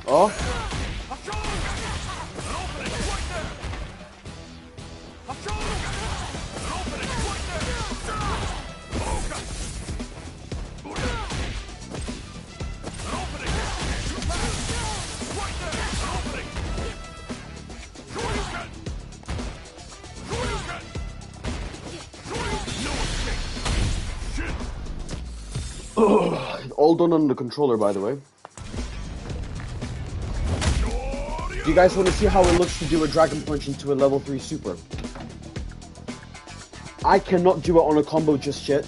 Oh. All done on the controller, by the way. Do you guys want to see how it looks to do a Dragon Punch into a level 3 super? I cannot do it on a combo just yet.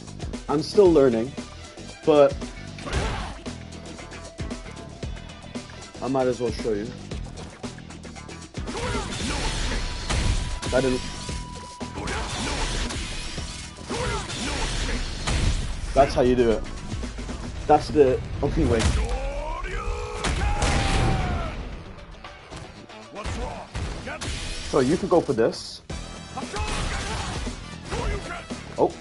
I'm still learning, but I might as well show you. That didn't... That's how you do it. That's the only way. So you could go for this. Oh.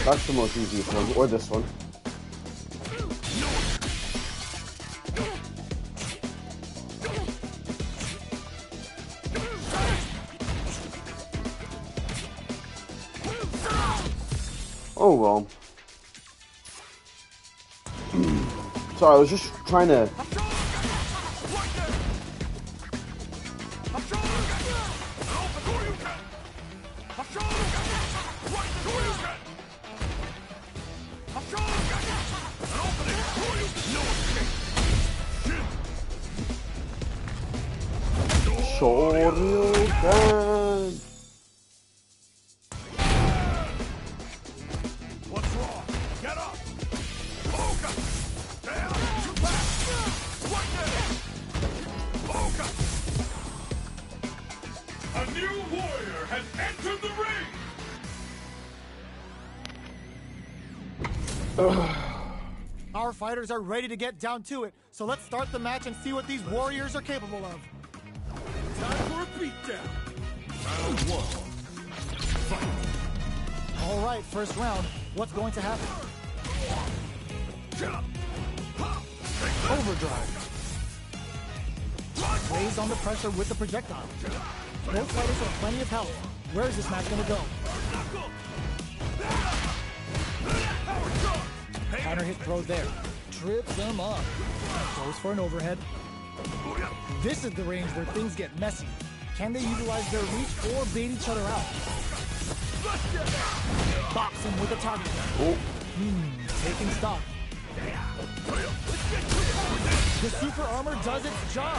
That's the most easiest one, or this one. Oh well. Sorry, I was just trying to... Shoryuken. What's wrong? Get up! A new warrior has entered the ring! Our fighters are ready to get down to it, so let's start the match and see what these warriors are capable of. Time for a beatdown. Round 1. Fight. All right, first round. What's going to happen? Overdrive. Lays on the pressure with the projectile. Both fighters have plenty of health. Where is this match going to go? Counter hit throw there. Trips them up. Goes for an overhead. This is the range where things get messy. Can they utilize their reach or bait each other out? Box him with a target. Taking stock. The super armor does its job.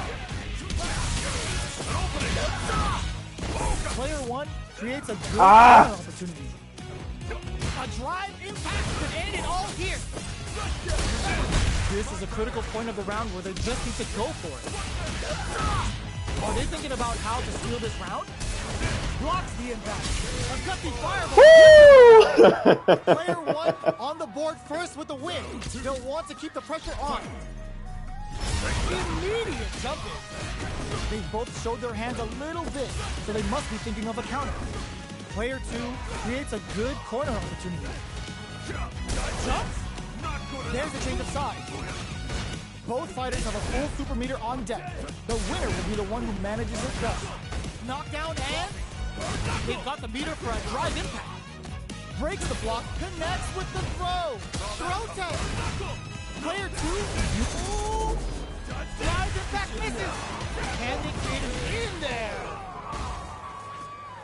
Player 1 creates a good counter opportunity. A drive impact could end it all here. This is a critical point of the round where they just need to go for it. Are they thinking about how to steal this round? Blocks the impact. A gutsy fireball. Player 1 on the board first with the win. They'll want to keep the pressure on. Immediate jump in. They both showed their hands a little bit, so they must be thinking of a counter. Player 2 creates a good corner opportunity. Jumps? There's a change of sides. Both fighters have a full super meter on deck. The winner will be the one who manages it best. Knockdown and... they've got the meter for a drive impact. Breaks the block, connects with the throw. Throw tag. Player 2... ooh! Drive impact misses. Can they get it in there?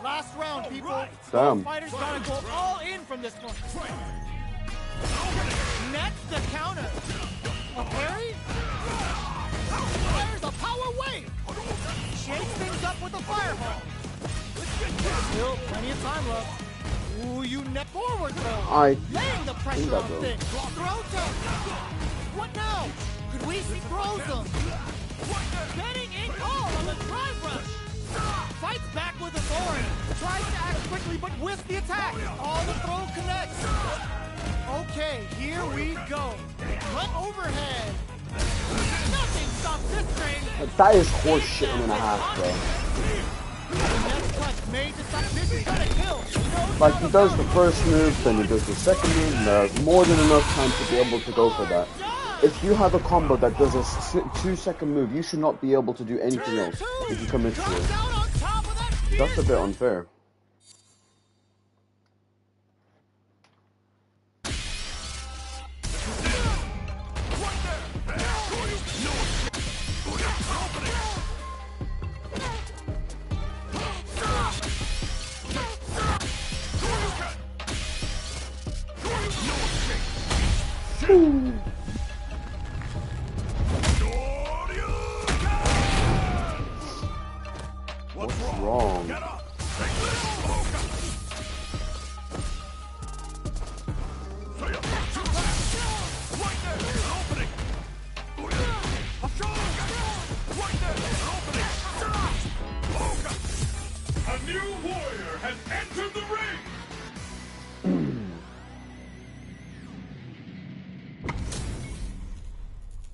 Last round, people. Both fighters gotta go all in from this point. Next, the counter. A parry? There's a power wave. Shakes things up with a fireball. Still plenty of time left. Ooh, you net forward throw. Laying the pressure on things. Throw tag. What now? Could we see throws them? Getting in call on the drive rush. Fights back with authority. Tries to act quickly, but with the attack. Oh, the throw connects. Okay, here we go. Cut overhead. Nothing stops this train. That is horse shit and a half, bro. The next cut made to stop. This is gonna kill. Like, he does the first move, then he does the second move, and there's more than enough time to be able to go for that. If you have a combo that does a 2-second move, you should not be able to do anything else if you commit to it. That's a bit unfair. What's wrong? A new warrior has entered the ring!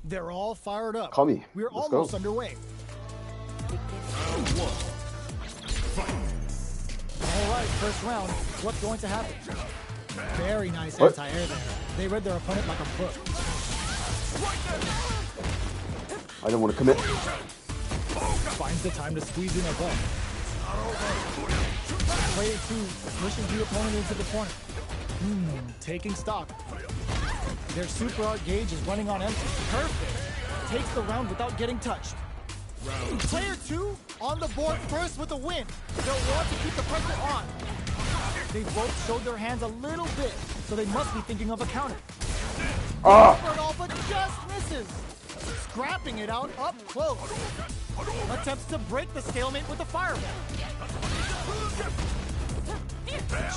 They're all fired up. Call me. We're Let's almost go. underway. Round one. Fight. All right, first round. What's going to happen? Very nice What? anti-air there. They read their opponent like a book. I don't want to commit. Finds the time to squeeze in above. Player 2 pushes the opponent into the corner. Taking stock. Their super art gauge is running on empty. Perfect. Takes the round without getting touched. Player 2 on the board first with a win. They'll want to keep the pressure on. They both showed their hands a little bit, so they must be thinking of a counter. Effort all but just misses. Scrapping it out up close. Attempts to break the stalemate with a fireball.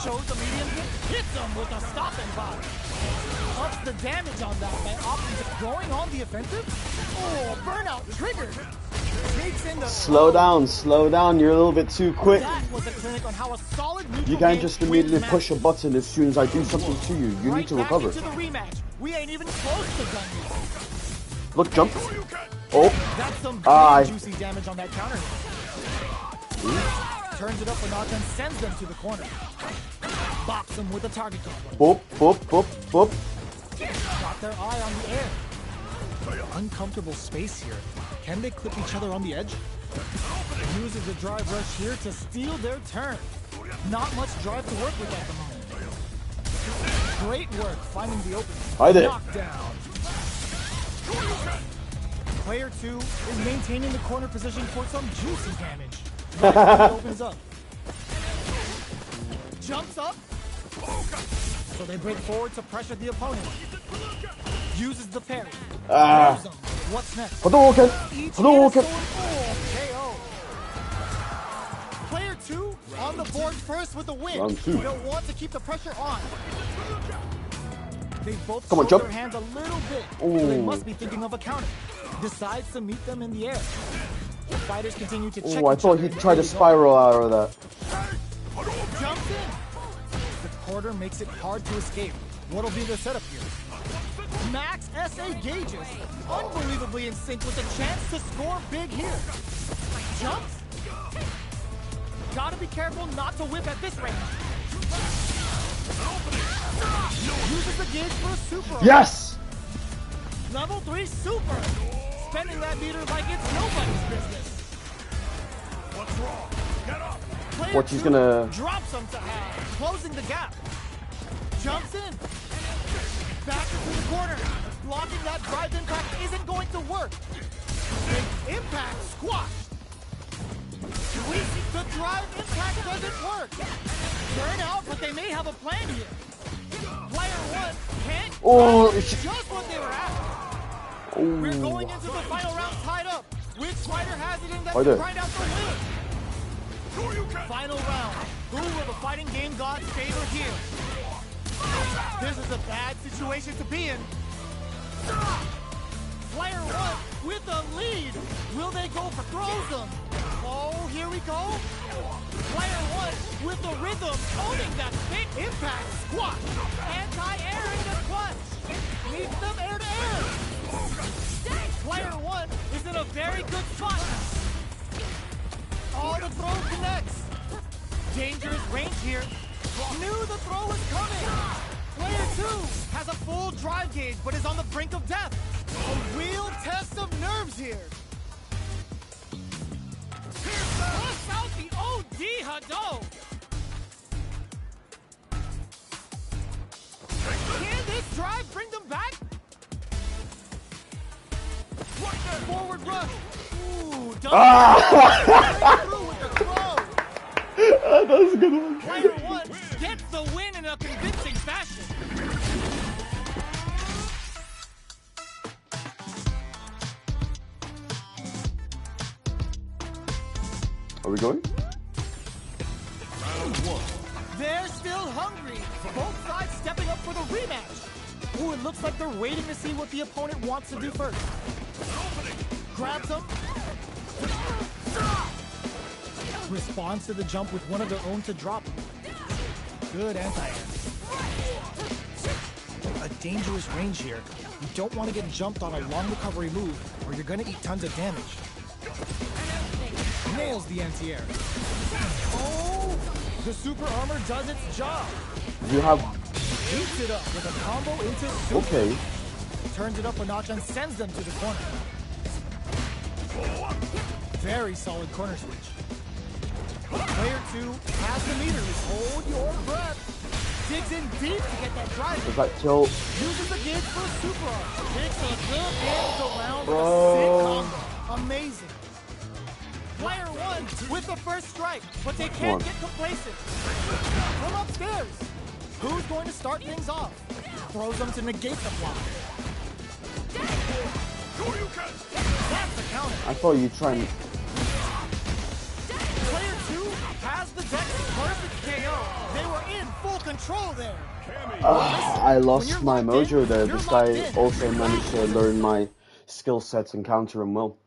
Shows the medium hit, hits him with a stopping body. Ups the damage on that by opting to going on the offensive. Oh, burnout triggered. Takes in the Slow down, you're a little bit too quick. That was a clinic on how a solid neutral You can't game just wins immediately matches. push a button as soon as I do something to you. You need to Right back recover. into the rematch. We ain't even close to done yet. Look, jump. Oh, That's some Aye. big juicy damage on that counter. Turns it up a notch and sends them to the corner. Bops them with a target combo. boop, boop, boop, boop. Got their eye on the air. Uncomfortable space here. Can they clip each other on the edge? Uses the drive rush here to steal their turn. Not much drive to work with at the moment. Great work finding the opening. I did. Knockdown. Player 2 is maintaining the corner position for some juicy damage. Right when he opens up. Jumps up. So they break forward to pressure the opponent. Uses the parry. Throws them. What's next? Hadouken! Each Hadouken! hit is KO. Player 2 on the board first with the win. Round 2. They'll want to keep the pressure on. They both Come on, show jump. their hands a little bit, so they must be thinking of a counter. Decides to meet them in the air. The fighters continue to check Oh, I each thought other he'd in try to early going. spiral out of that. Jumps in. The quarter makes it hard to escape. What'll be the setup here? Max SA gauges, unbelievably in sync with a chance to score big here. Jumps. Gotta be careful not to whip at this range. Uses the gauge for a super. Yes! Level 3 super. Spending that meter like it's nobody's business. What's wrong? Get up! Player What, he's 2 gonna- drops him to half, closing the gap. Jumps in. Back into the corner. Blocking that drive impact isn't going to work. Big impact squashed. The drive impact doesn't work. Burn out, but they may have a plan here. Player 1 can't Oh, grab it's- just what they were after. We're going into the final round tied up. Which fighter has it in them to Fighter. grind out the win? Final round. Who will the fighting game gods favor here? This is a bad situation to be in. Player 1 with the lead. Will they go for throws them? Oh, here we go. Player 1 with the rhythm, owning that big impact squat. Anti-air in the clutch. Leads them air to air. Player 1 is in a very good spot. Oh, the throw connects. Dangerous range here. Knew the throw was coming. Player 2 has a full drive gauge, but is on the brink of death. A real test of nerves here. Push out the OD Hado. Can this drive bring them back? Forward rush. Ooh, through with the throw. That was a good one. Player 1 gets the win in a convincing fashion. Are we going? They're still hungry. Both sides stepping up for the rematch. Ooh, it looks like they're waiting to see what the opponent wants to do first. Grabs them. Responds to the jump with one of their own to drop. Good anti-air. A dangerous range here. You don't want to get jumped on a long recovery move, or you're going to eat tons of damage. Nails the anti-air. Oh! The super armor does its job. You have... Beats it up with a combo into super. Okay. Turns it up a notch and sends them to the corner. Very solid corner switch. Player 2 has the meters. Hold your breath. Digs in deep to get that drive. Is that tilt? Uses the gauge for a super arm. Takes a good damage around with a sick combo. Amazing. Player 1 with the first strike, but they can't get complacent. From upstairs. Who's going to start things off? Throws them to negate the block. That's the counter. I thought you'd try and... Player 2 has the Dex perfect KO. They were in full control there. I lost my mojo there. This guy also managed to learn my skill sets and counter him well.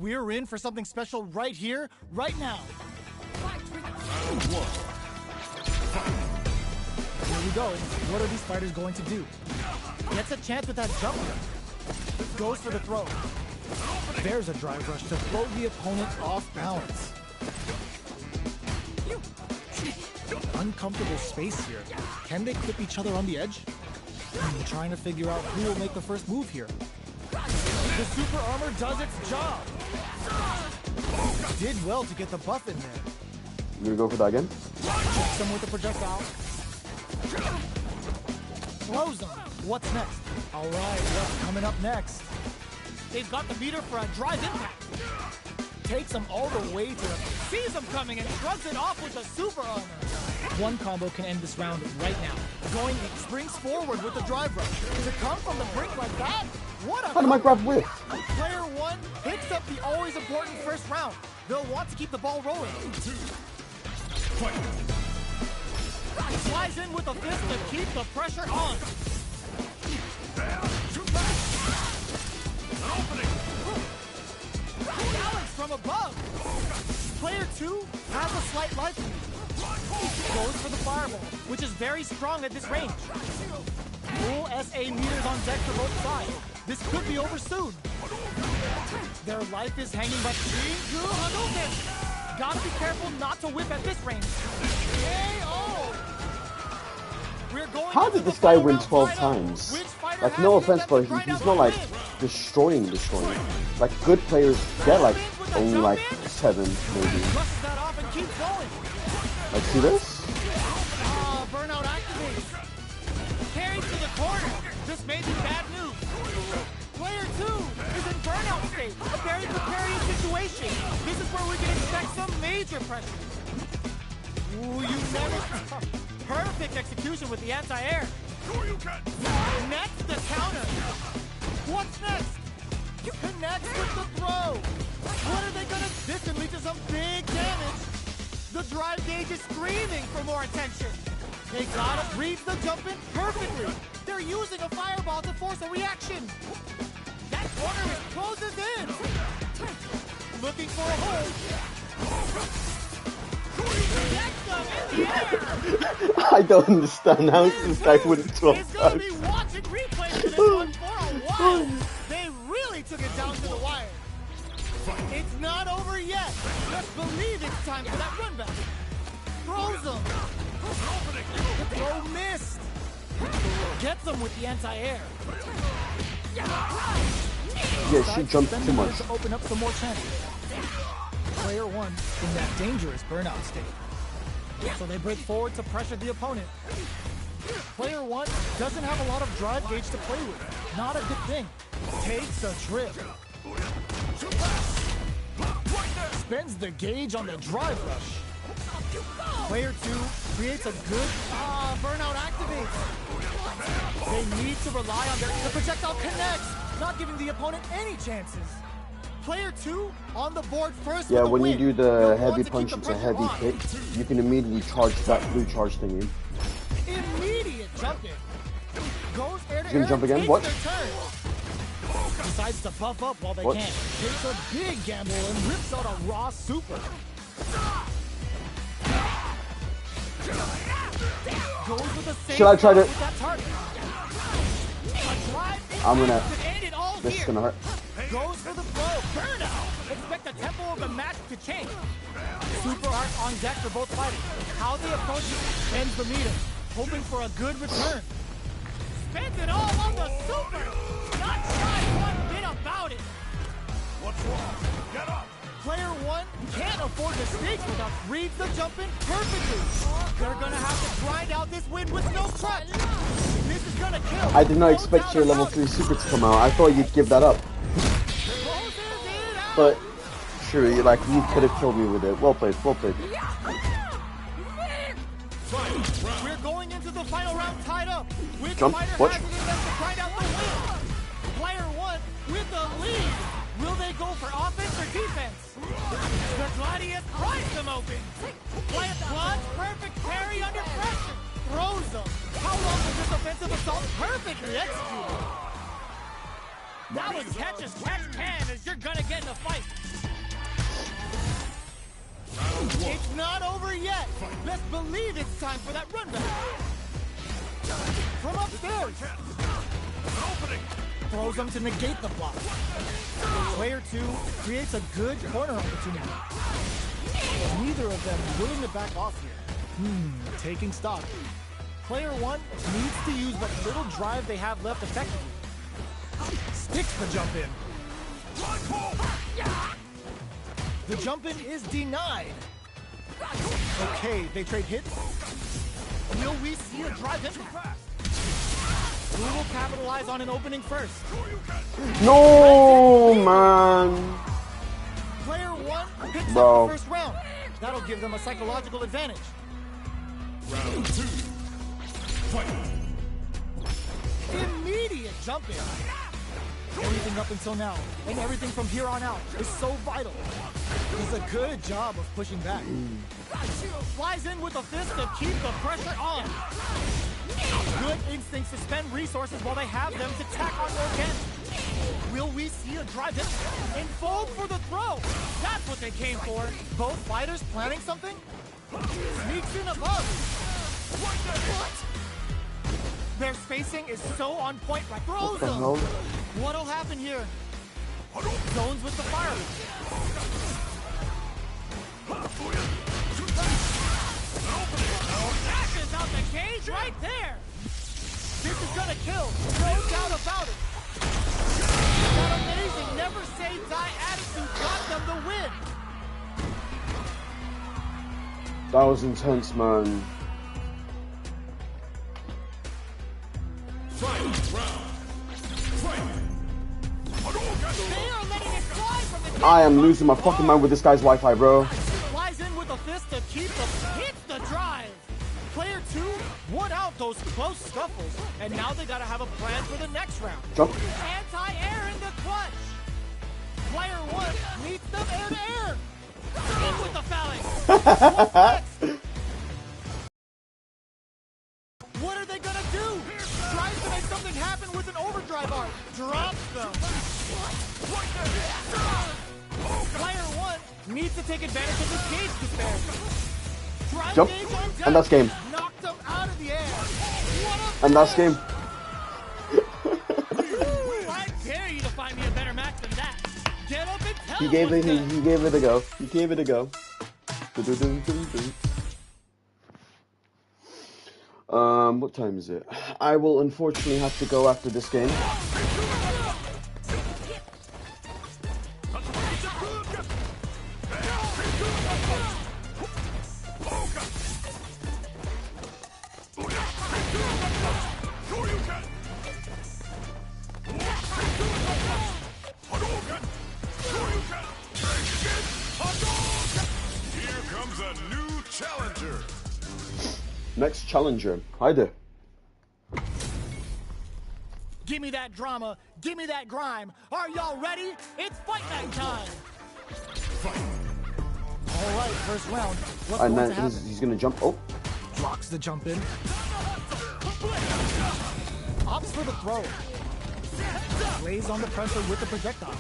We're in for something special right here, right now. Here we go. What are these fighters going to do? Gets a chance with that jump. Goes for the throw. There's a drive rush to throw the opponent off balance. Uncomfortable space here. Can they clip each other on the edge? I'm trying to figure out who will make the first move here. The super armor does its job. Did well to get the buff in there. You gonna go for that again? Checks them with the projectile. Throws them. What's next? All right, what's coming up next? They've got the meter for a drive impact. Takes them all the way to them. Sees them coming and shrugs it off with the super armor. One combo can end this round right now. Going, springs forward with the drive rush. To come from the brink like that? What a... How did my grab whip? Player 1 picks up the always important first round. They'll want to keep the ball rolling. Flies in with a fist to keep the pressure on. Balance from above. Player 2 has a slight life lead. Goes for the fireball, which is very strong at this range. Full SA meters on deck for both sides. This could be over soon. Their life is hanging by Shinju Hadouken. Gotta be careful not to whip at this range. KO! We're going. How did this guy win 12 times? Like, no offense, but he's not like destroying. Like, good players get like only like 7 maybe. Like, see this? Burnout activates. Carries to the corner. This may be bad news. Player 2 is in burnout state. A very precarious situation. This is where we can expect some major pressure. Ooh, you never... Perfect execution with the anti-air. Next, the counter. What's next? Connects with the throw. What are they gonna? This can lead to some big damage. The drive gauge is screaming for more attention. They gotta read the jump in perfectly. They're using a fireball to force a reaction. That corner closes in. Looking for a hole. I don't understand how this guy wouldn't 12 He's gonna times. be watching replays for this one for a while. They really took it down to the wire. It's not over yet. Just believe it's time for that run back. Throws him. The throw missed. Gets him with the anti-air. Yeah, she jumped too much. To open up some more chances. Player one in that dangerous burnout state. So they break forward to pressure the opponent. Player one doesn't have a lot of drive gauge to play with. Not a good thing. Takes a trip. Spends the gauge on the drive rush. Player two creates a good burnout activates. They need to rely on the projectile connects, not giving the opponent any chances. Player two on the board first. Yeah, with when the you win. do the They'll heavy want to punch, keep it's the a heavy pressure on. kick. You can immediately charge that blue charge thingy. Immediate jump in. Goes air to He's gonna air jump and again? takes What? their turn. Decides to buff up while they What? can. Takes a big gamble and rips out a raw super. Goes with the same Should I try to- with that target. I'm gonna- end it all This is here. gonna hurt. Goes for the throw. Burnout. Expect the tempo of the match to change. Super art on deck for both fighters. How they approach it ends the meter. Hoping for a good return. Spends it all on the super. Not shy one bit about it. What's wrong? Get up! Player one can't afford mistakes without reads the jump in perfectly. They're gonna have to grind out this win with no crutch. This is gonna kill. I did not expect your level 3 super to come out. I thought you'd give that up. But sure, you could have killed me with it. Well played, well played. We're going into the final round tied up. Which Jump, fighter watch. has it in them to grind out the win? Player one with the lead. Will they go for offense or defense? The Gladius pries them open. Plants Blood's perfect parry under pressure. Throws them. How long was this offensive assault perfectly executed? That was catch as catch can as you're gonna get in a fight. It's not over yet. Let's believe it's time for that run back. From upstairs. Throws them to negate the block. Player two creates a good corner opportunity. Neither of them willing to back off here. Taking stock. Player one needs to use what little drive they have left effectively. Sticks the jump in. The jump in is denied. Okay, they trade hits. Will we see a drive in? Who will capitalize on an opening first? No, man. Player one picks Bro. up the first round. That'll give them a psychological advantage. Round two. Fight! Immediate jump in. Everything up until now, and everything from here on out, is so vital. Does a good job of pushing back. Flies in with a fist to keep the pressure on. Good instincts to spend resources while they have them to tack on more again. Will we see a drive in? And fold for the throw. That's what they came for. Both fighters planning something? Sneaks in above. What? Their spacing is so on point right. Throws them. hell? What'll happen here? Zones with the fire. Dashes out the cage right there. This is gonna kill. No doubt about it. That amazing never say die attitude got them the win. That was intense, man. Final round. Fight! They are letting it fly from the I am losing my fucking mind with this guy's Wi-Fi, bro. Flies in with a fist to keep the hits the drive. Player 2 won out those close scuffles, and now they gotta have a plan for the next round. Jump. Anti-air in the clutch. Player 1 meets them in air. In with the phalanx. What's next? What are they gonna do? Tries to make something happen with an overdrive arc. Drops them. Player 1 needs to take advantage of this gauge disparity. Drive Jump. gauge on deck. And that's game. Knocked them out of the air. What a And that's game. I dare you to find me a better match than that. Get up and tell He him gave what's it. next. He gave it a go. He gave it a go. Du-du-du-du-du. What time is it? I will unfortunately have to go after this game. Here comes a new challenger. Next challenger. Hi there. Give me that drama. Give me that grime. Are y'all ready? It's fight night time. All right, first round. What's And going then to happen? he's gonna jump. Oh, Blocks the jump in. Opts for the throw. Lays on the pressure with the projectile.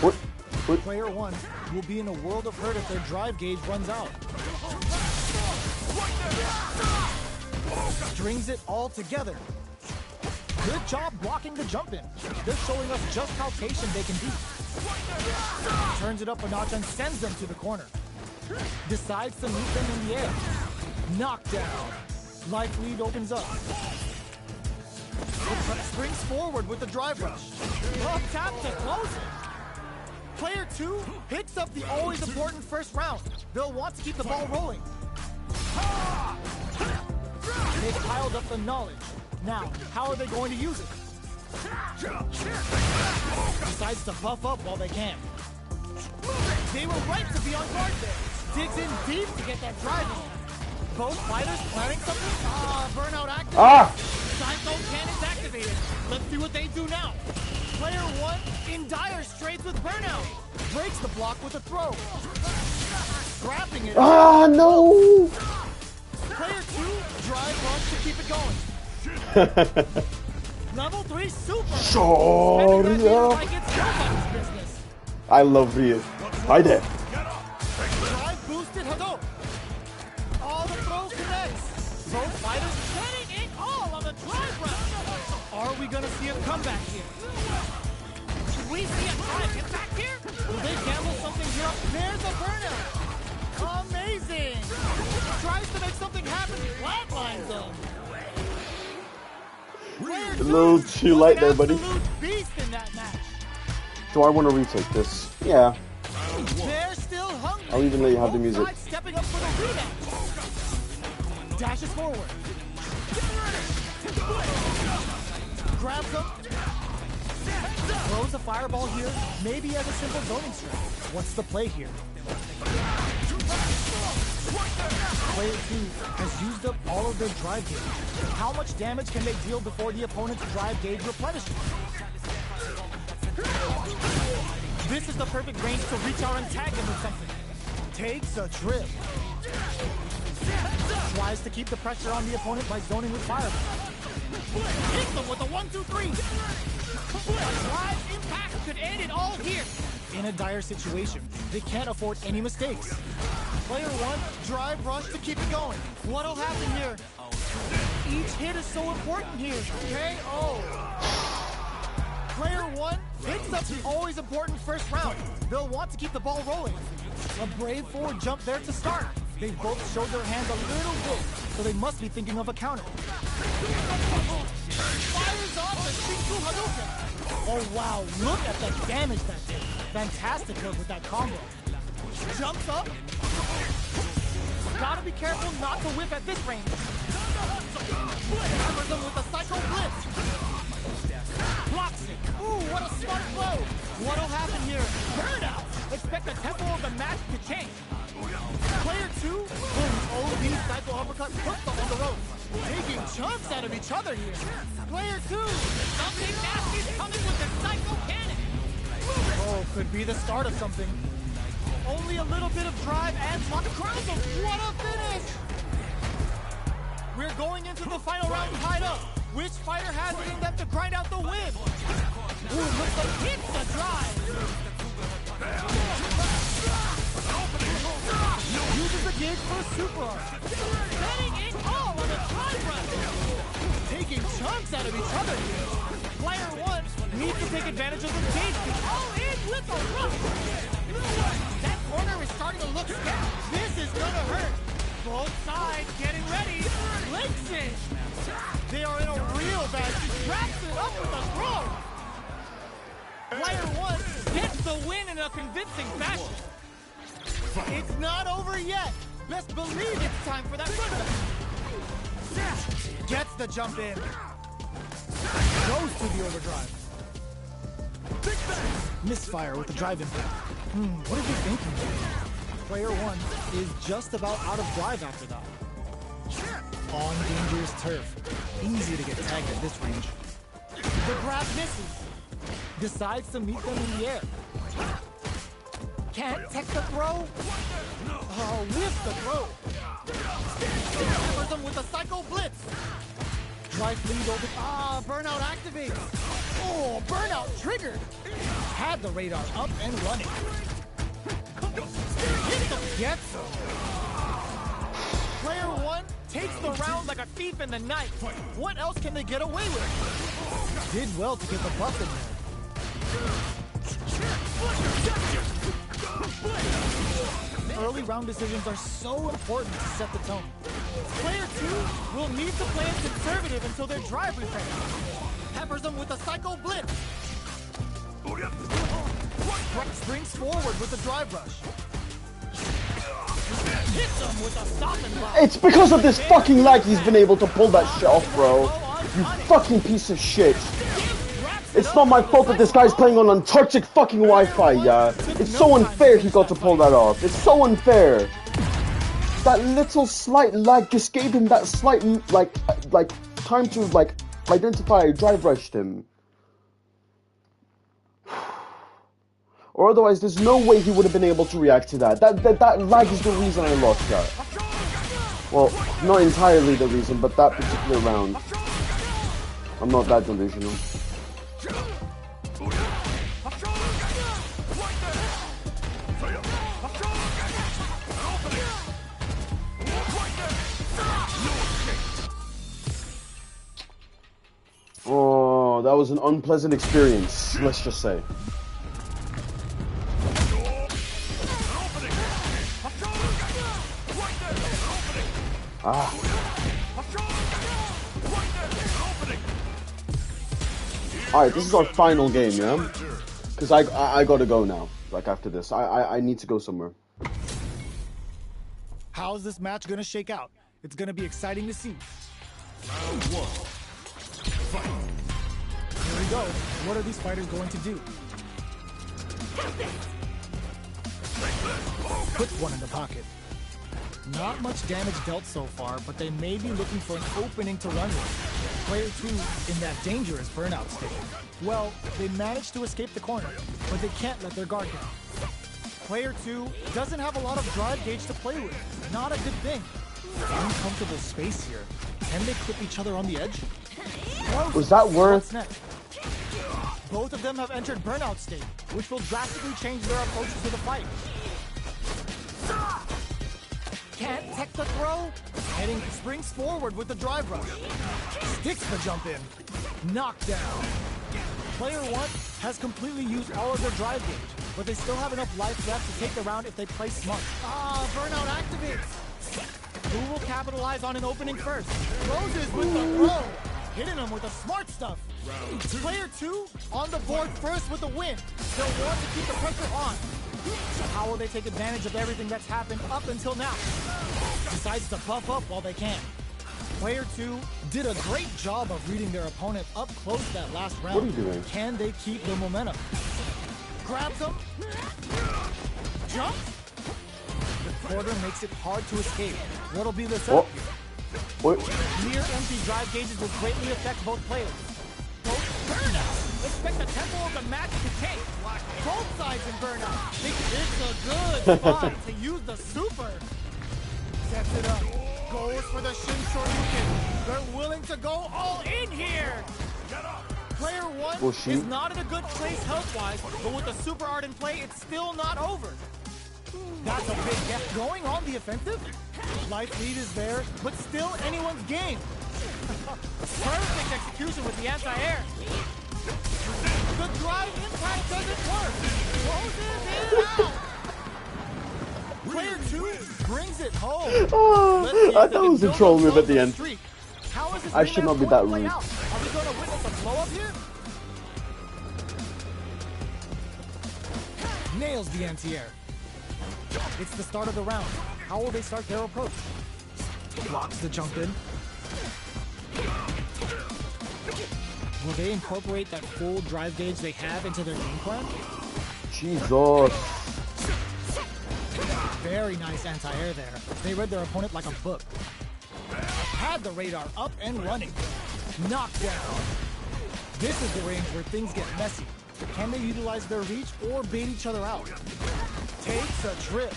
what? Player 1 will be in a world of hurt if their drive gauge runs out. Strings it all together. Good job blocking the jump in. They're showing us just how patient they can be. Turns it up a notch and sends them to the corner. Decides to meet them in the air. Knockdown. Life lead opens up. Springs forward with the drive rush. Up tap to close it. Player 2 picks up the always important first round. They'll want to keep the ball rolling. They've piled up the knowledge. Now, how are they going to use it? Decides to buff up while they can. They were right to be on guard there. Digs in deep to get that drive in. Both fighters planning something? Burnout activated. Psycho cannons activated. Let's see what they do now. Player 1 in dire straits with burnout. Breaks the block with a throw. Scrapping it. Ah, no! Player 2 drive rush to keep it going. Level 3 super. Sorry. Spending that meter like it's nobody's business. I love Ryu. Hi there. Drive boosted Hadouken. All the throw connects. Both fighters setting it all on the drive rush. Are we gonna see a comeback here? Should we see a drive impact here? Will they gamble something here? There's a burnout. Amazing. Tries to make something happen. Flatlines them. A little too late there, buddy. Absolute beast in that match. Do I want to retake this? Yeah. They're still hungry. I'll even let you have the music. Both sides stepping up for the rematch. Dashes forward. Grabs him. Throws a fireball here, maybe as a simple zoning strike. What's the play here? Player 2 has used up all of their drive gauge. How much damage can they deal before the opponent's drive gauge replenishes? This is the perfect range to reach out and tag them with something. Takes a trip. Tries to keep the pressure on the opponent by zoning with fireball. Hits them with a 1-2-3. A drive impact could end it all here. In a dire situation, they can't afford any mistakes. Player 1, drive rush to keep it going. What'll happen here? Each hit is so important here. KO. Player 1 picks up the always important first round. They'll want to keep the ball rolling. A brave forward jump there to start. They both showed their hands a little bit, so they must be thinking of a counter. Fires off the Shinku Hadouken. Oh wow, look at the damage that did. Fantastic work with that combo. Jumps up. Gotta be careful not to whip at this range. Hammers him with a Psycho Blitz. Blocks it. Ooh, what a smart blow. What'll happen here? Burnout. Expect the tempo of the match to change. Player 2, boom, OB Psycho Uppercut puts them on the ropes. Taking chunks out of each other here. Player 2. Something nasty's coming with the Psycho Cannon. Oh, could be the start of something. Only a little bit of drive and smart crowds. What a finish! We're going into the final round tied up. Which fighter has it in them to grind out the win? Ooh, looks like it's a drive. Uses the gauge for a super arm. Setting it all on the drive run. Taking chunks out of each other here. Player 1 needs to take advantage of the gauge. All in with a rush. That corner is starting to look scary. This is gonna hurt. Both sides getting ready. Links it. They are in a real bad. She wraps it up with a throw. Player 1 gets the win in a convincing fashion. It's not over yet. Best believe it's time for that run. Gets the jump in. Goes to the overdrive. Misfire with the drive impact. What is he thinking? Player 1 is just about out of drive after that. On dangerous turf. Easy to get tagged at this range. The grab misses. Decides to meet them in the air. Can't tech the throw. Oh, whiffs the throw. Covers them with a Psycho Blitz. Drive lead over. Burnout activates. Oh, burnout triggered. Had the radar up and running. Gets him. Player 1 takes the round like a thief in the night. What else can they get away with? Did well to get the buff in there. Early round decisions are so important to set the tone. Player 2 will need to play it conservative until their drive repairs. Peppers them with a Psycho Blitz. Springs forward with a drive rush. Hits him with a stop and block. It's because of this fucking lag he's been able to pull that shit off, bro. You fucking piece of shit. It's not my fault that this guy's playing on untoxic fucking Wi-Fi, yeah. It's so unfair he got to pull that off. It's so unfair. That little slight lag just gave him that slight, like time to, identify drive rushed him. Or otherwise, there's no way he would have been able to react to that. That lag is the reason I lost that. Well, not entirely the reason, but that particular round. I'm not that delusional. Oh, that was an unpleasant experience, let's just say. Alright, this is our final game, yeah? Because I gotta go now, after this. I need to go somewhere. How's this match gonna shake out? It's gonna be exciting to see. Round 1. Fight. Here we go. What are these fighters going to do? Puts one in the pocket. Not much damage dealt so far, but they may be looking for an opening to run with. Player 2 in that dangerous burnout state. Well, they managed to escape the corner, but they can't let their guard down. Player 2 doesn't have a lot of drive gauge to play with. Not a good thing. Uncomfortable space here. Can they clip each other on the edge? Was that worth? What's next? Both of them have entered burnout state, which will drastically change their approach to the fight. Can't tech the throw. Heading springs forward with the drive rush. Sticks the jump in. Knockdown. Player 1 has completely used all of their drive gauge, but they still have enough life left to take the round if they play smart. Burnout activates. Who will capitalize on an opening first? Roses with the throw. Hitting them with the smart stuff. Player 2 on the board first with the win. They'll want to keep the pressure on. So how will they take advantage of everything that's happened up until now? Decides to buff up while they can. Player 2 did a great job of reading their opponent up close that last round. What are you doing? Can they keep the momentum? Grabs him. Jump. The quarter makes it hard to escape. What'll be the setup here? What? Near empty drive gauges will greatly affect both players. Both burnout. Expect the tempo of the match to take. Both sides in burnout. It's a good spot to use the super. Sets it up. Goes for the Shin Shoryuken. They're willing to go all in here. Player one is not in a good place health-wise, but with the super art in play, it's still not over. That's a big gap. Going on the offensive? Life lead is there, but still anyone's game. Perfect execution with the anti-air. The drive impact doesn't work. Closes it out. Player two brings it home. Oh, I thought it was a troll move at the end. I should not be that rude. Are we going to witness a blow-up here? Nails the anti-air. It's the start of the round. How will they start their approach? Blocks the jump in. Will they incorporate that full drive gauge they have into their game plan? Jesus. Very nice anti-air there. They read their opponent like a book. Had the radar up and running. Knocked down. This is the range where things get messy. Can they utilize their reach or bait each other out? Takes a trip.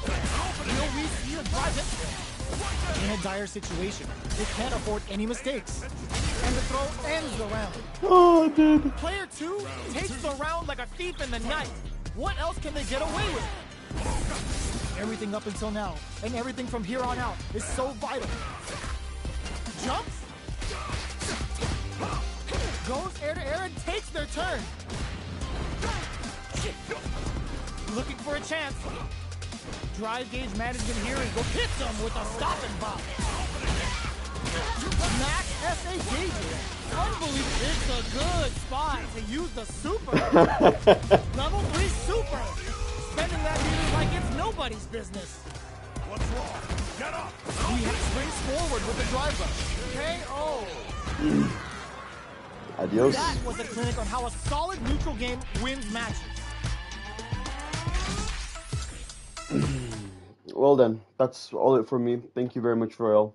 Will we see a drive hit? In a dire situation, they can't afford any mistakes. And the throw ends the round. Oh, dude. Player two takes the round like a thief in the night. What else can they get away with? Everything up until now, and everything from here on out, is so vital. Jumps. Goes air to air and takes their turn. Looking for a chance. Drive gauge management here and go hit them with a stop and bop. Max SA gauges. Unbelievable. It's a good spot to use the super. Level 3 super. Spending that meter like it's nobody's business. What's wrong? Get up! He springs forward with the drive rush. KO. Adios. That was a clinic on how a solid neutral game wins matches. Well then, that's all it from me. Thank you very much, Royal.